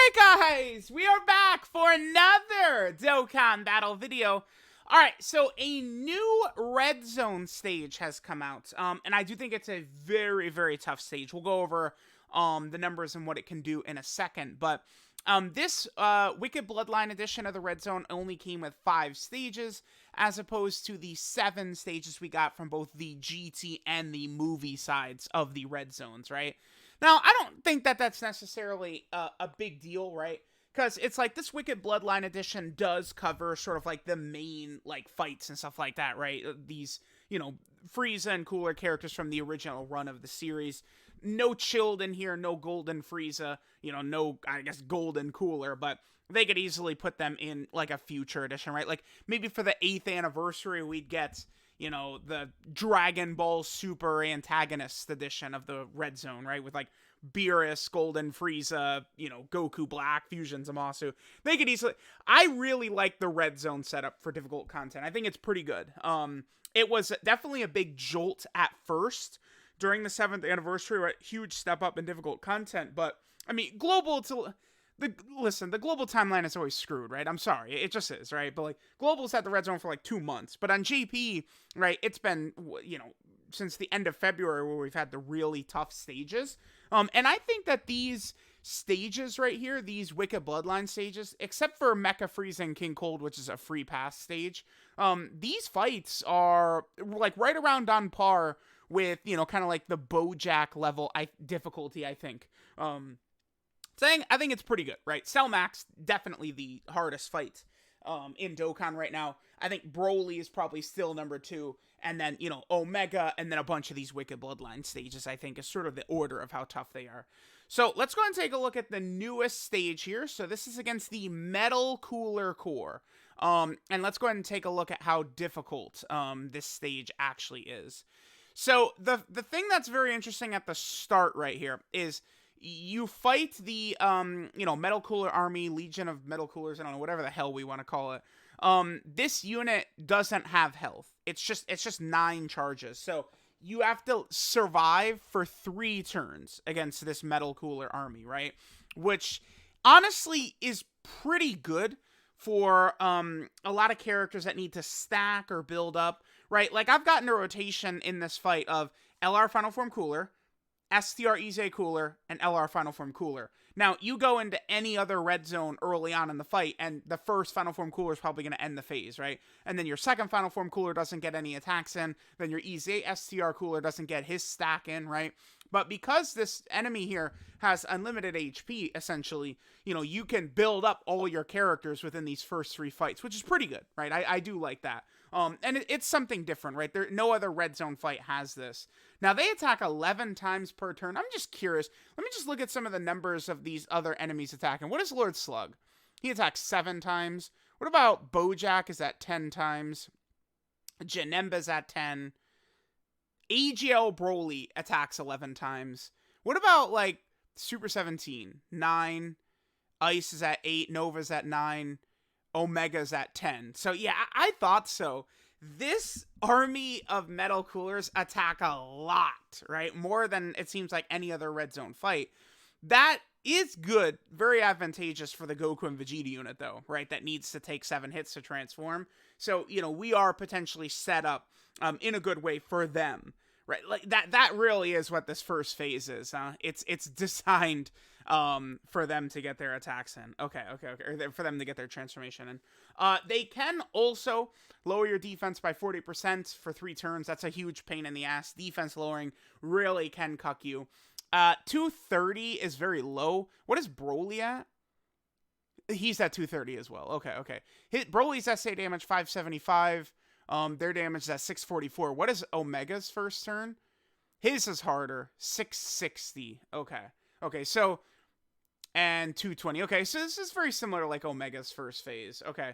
Alright guys, we are back for another Dokkan battle video. Alright, so a new red zone stage has come out, and I do think it's a very, very tough stage. We'll go over the numbers and what it can do in a second, but this Wicked Bloodline edition of the red zone only came with 5 stages, as opposed to the 7 stages we got from both the GT and the movie sides of the red zones, right? Now, I don't think that that's necessarily a big deal, right? Because it's like this Wicked Bloodline edition does cover sort of like the main like fights and stuff like that, right? These, Frieza and Cooler characters from the original run of the series. No Chilled in here, no Golden Frieza, no, I guess, Golden Cooler, but they could easily put them in like a future edition, right? Like maybe for the 8th anniversary, we'd get the Dragon Ball Super Antagonist edition of the Red Zone, right? With like Beerus, Golden Frieza, Goku Black, Fusion Zamasu. They could easily... I really like the Red Zone setup for difficult content. I think it's pretty good. It was definitely a big jolt at first during the 7th anniversary, right? Huge step up in difficult content, but I mean, the global timeline is always screwed, right? I'm sorry, it just is, right? But like, global's at the red zone for like 2 months, but on GP, right, it's been, since the end of February where we've had the really tough stages. And I think that these stages right here, these Wicked Bloodline stages, except for Mecha Frieza and King Cold, which is a free pass stage, these fights are like right around on par with, kind of like the Bojack level difficulty, I think. I think it's pretty good, right? Cell Max, definitely the hardest fight in Dokkan right now. I think Broly is probably still number 2, and then, Omega, and then a bunch of these Wicked Bloodline stages, I think, is sort of the order of how tough they are. So, let's go ahead and take a look at the newest stage here. So, this is against the Metal Cooler Core. And let's go ahead and take a look at how difficult this stage actually is. So, the thing that's very interesting at the start right here is... you fight the, Metal Cooler Army, Legion of Metal Coolers, I don't know, whatever the hell we want to call it. This unit doesn't have health. It's just 9 charges. So you have to survive for 3 turns against this Metal Cooler Army, right? Which, honestly, is pretty good for a lot of characters that need to stack or build up, right? Like, I've gotten a rotation in this fight of LR Final Form Cooler, STR Ize Cooler, and LR Final Form Cooler. Now, you go into any other red zone early on in the fight, and the first Final Form Cooler is probably going to end the phase, right? And then your second Final Form Cooler doesn't get any attacks in, then your Ize STR Cooler doesn't get his stack in, right? But because this enemy here has unlimited HP, essentially, you can build up all your characters within these first 3 fights, which is pretty good, right? I do like that. And it's something different, right? No other red zone fight has this. Now, they attack 11 times per turn. I'm just curious. Let me just look at some of the numbers of these other enemies attacking. What is Lord Slug? He attacks 7 times. What about Bojack is at 10 times? Janemba's at 10. AGL Broly attacks 11 times. What about, like, Super 17? 9. Ice is at 8. Nova's at 9. Omega's at 10. So, yeah, I thought so. This army of Metal Coolers attack a lot, right? More than it seems like any other red zone fight. That is good. Very advantageous for the Goku and Vegeta unit, though, right? That needs to take 7 hits to transform. So, we are potentially set up in a good way for them, right? Like that really is what this first phase is. It's designed for them to get their attacks in. Okay. Or for them to get their transformation in. They can also lower your defense by 40% for 3 turns. That's a huge pain in the ass. Defense lowering really can cuck you. 230 is very low. What is Broly at? He's at 230 as well. Okay. Broly's SA damage 575. Their damage is at 644. What is Omega's first turn? His is harder. 660. Okay, so... and 220. Okay, so this is very similar to like Omega's first phase. Okay.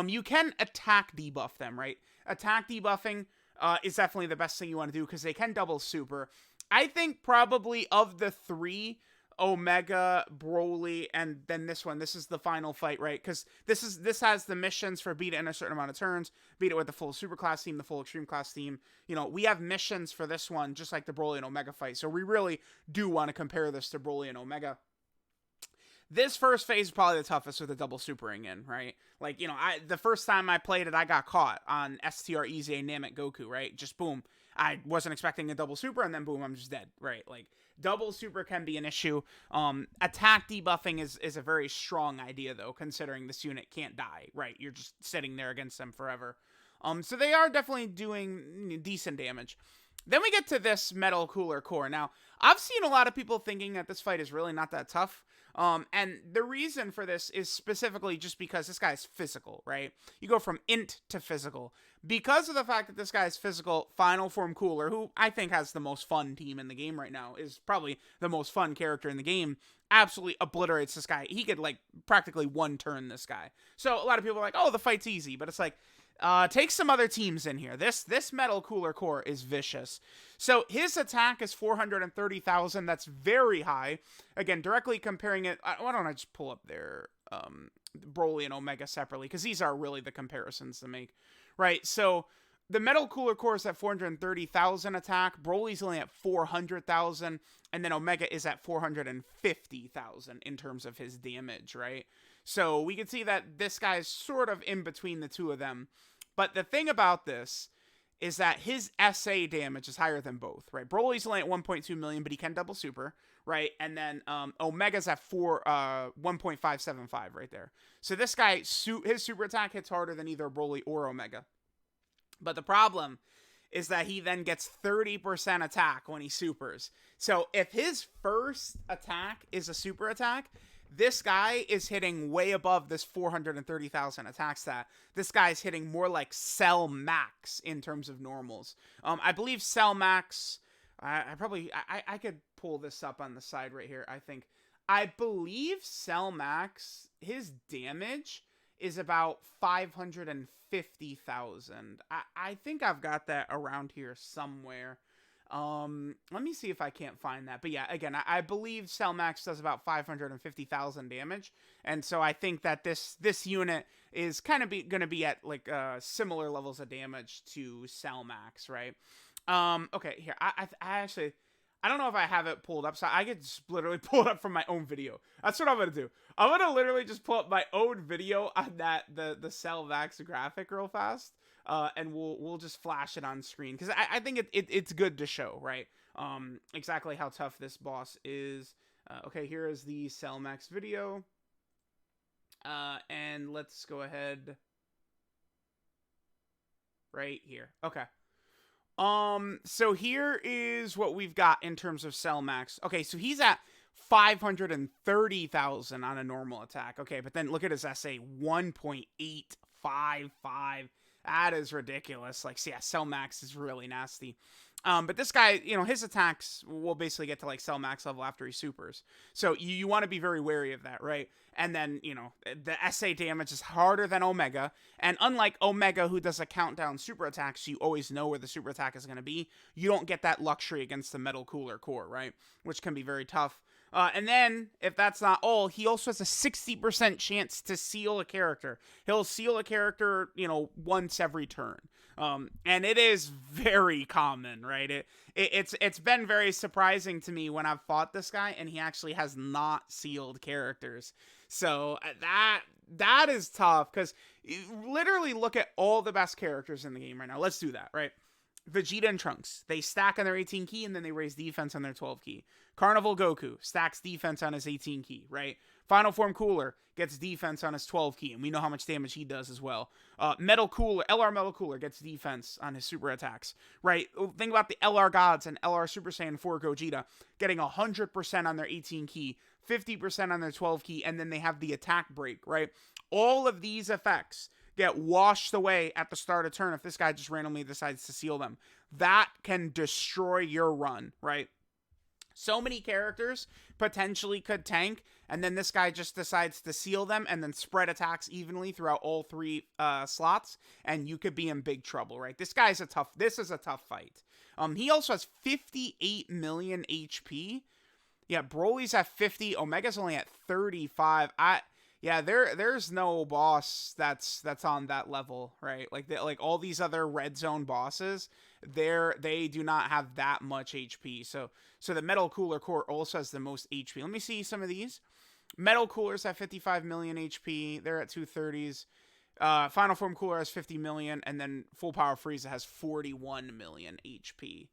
You can attack debuff them, right? Attack debuffing is definitely the best thing you want to do because they can double super. I think probably of the 3, Omega, Broly, and then this one, this is the final fight, right? Because this has the missions for beat it in a certain amount of turns, beat it with the full super class team, the full extreme class team. We have missions for this one, just like the Broly and Omega fight. So we really do want to compare this to Broly and Omega. This first phase is probably the toughest with the double supering in, right? Like, you know, the first time I played it, I got caught on STR Easy Namek Goku, right? Just boom. I wasn't expecting a double super, and then boom, I'm just dead, right? Like, double super can be an issue. Attack debuffing is a very strong idea, though, considering this unit can't die, right? You're just sitting there against them forever. So they are definitely doing decent damage. Then we get to this Metal Cooler Core. Now, I've seen a lot of people thinking that this fight is really not that tough. And the reason for this is specifically just because this guy's physical, right? You go from int to physical. Because of the fact that this guy's physical, Final Form Cooler, who I think has the most fun team in the game right now, is probably the most fun character in the game, absolutely obliterates this guy. He could, like, practically one turn this guy. So a lot of people are like, oh, the fight's easy. But it's like, take some other teams in here. This Metal Cooler Core is vicious. So his attack is 430,000. That's very high. Again, directly comparing it. Why don't I just pull up their Broly and Omega separately, because these are really the comparisons to make, right? So the Metal Cooler Core is at 430,000 attack. Broly's only at 400,000, and then Omega is at 450,000 in terms of his damage, right? So we can see that this guy's sort of in between the two of them. But the thing about this is that his SA damage is higher than both, right? Broly's only at 1.2 million, but he can double super, right? And then Omega's at 1.575 right there. So this guy, his super attack hits harder than either Broly or Omega. But the problem is that he then gets 30% attack when he supers. So if his first attack is a super attack, this guy is hitting way above this 430,000 attack stat. This guy's hitting more like Cell Max in terms of normals. I believe Cell Max, I could pull this up on the side right here, I think. I believe Cell Max, his damage is about 550,000. I think I've got that around here somewhere. Let me see if I can't find that. But yeah, again, I believe Cell Max does about 550,000 damage. And so I think that this unit is kind of going to be at like similar levels of damage to Cell Max, right? Okay, here. I actually, I don't know if I have it pulled up, so I could just literally pull it up from my own video. That's what I'm going to do. I'm going to literally just pull up my own video on the Cell Max graphic real fast. And we'll just flash it on screen, because I think it's good to show, right? Exactly how tough this boss is. Okay, here is the Cell Max video. And let's go ahead right here. Okay. So here is what we've got in terms of Cell Max. Okay, so he's at 530,000 on a normal attack. Okay, but then look at his SA, 1.855. That is ridiculous. Like, yeah, Cell Max is really nasty. But this guy, you know, his attacks will basically get to like Cell Max level after he supers. So you want to be very wary of that, right? And then, you know, the SA damage is harder than Omega. And unlike Omega, who does a countdown super attack, so you always know where the super attack is going to be, you don't get that luxury against the Metal Cooler Core, right? Which can be very tough. And then, if that's not all, he also has a 60% chance to seal a character. He'll seal a character, you know, once every turn. And it is very common, right? It's been very surprising to me when I've fought this guy, and he actually has not sealed characters. So that is tough, because literally look at all the best characters in the game right now. Let's do that, right? Vegeta and Trunks, they stack on their 18 key, and then they raise defense on their 12 key. Carnival Goku stacks defense on his 18 key, right? Final Form Cooler gets defense on his 12 key, and we know how much damage he does as well. Metal Cooler, LR Metal Cooler gets defense on his super attacks, right? Think about the LR Gods and LR Super Saiyan 4 Gogeta getting 100% on their 18 key, 50% on their 12 key, and then they have the attack break, right? All of these effects get washed away at the start of turn if this guy just randomly decides to seal them. That can destroy your run, right? So many characters potentially could tank, and then this guy just decides to seal them and then spread attacks evenly throughout all three slots, and you could be in big trouble, right? This is a tough fight. He also has 58 million HP. Yeah, Broly's at 50, Omega's only at 35. There's no boss that's on that level, right? Like all these other red zone bosses, they do not have that much HP. So the Metal Cooler Core also has the most HP. Let me see some of these. Metal Cooler's at 55 million HP. They're at 230s. Final Form Cooler has 50 million, and then Full Power Frieza has 41 million HP.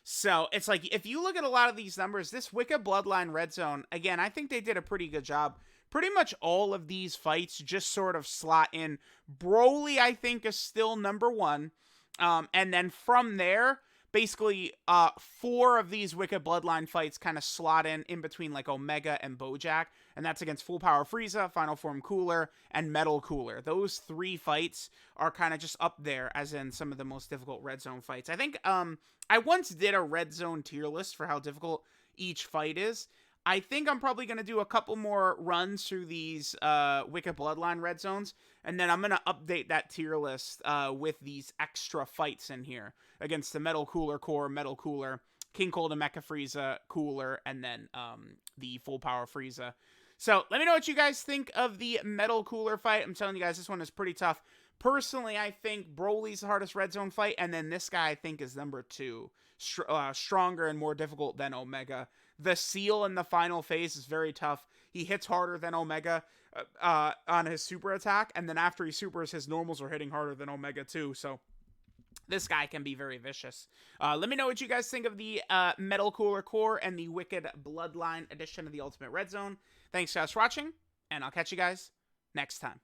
So it's like, if you look at a lot of these numbers, this Wicked Bloodline Red Zone, again, I think they did a pretty good job. Pretty much all of these fights just sort of slot in. Broly, I think, is still number one. And then from there, basically, 4 of these Wicked Bloodline fights kind of slot in between like Omega and Bojack, and that's against Full Power Frieza, Final Form Cooler, and Metal Cooler. Those 3 fights are kind of just up there as in some of the most difficult Red Zone fights. I think I once did a Red Zone tier list for how difficult each fight is. I think I'm probably going to do a couple more runs through these Wicked Bloodline Red Zones, and then I'm going to update that tier list with these extra fights in here against the Metal Cooler Core, Metal Cooler, King Cold and Mecha Frieza Cooler, and then the Full Power Frieza. So let me know what you guys think of the Metal Cooler fight. I'm telling you guys, this one is pretty tough. Personally, I think Broly's the hardest Red Zone fight, and then this guy I think is number 2. Stronger and more difficult than Omega. The Seal in the final phase is very tough. He hits harder than Omega on his super attack, and then after he supers, his normals are hitting harder than Omega too, so this guy can be very vicious. Let me know what you guys think of the Metal Cooler Core and the Wicked Bloodline edition of the Ultimate Red Zone. Thanks guys for watching, and I'll catch you guys next time.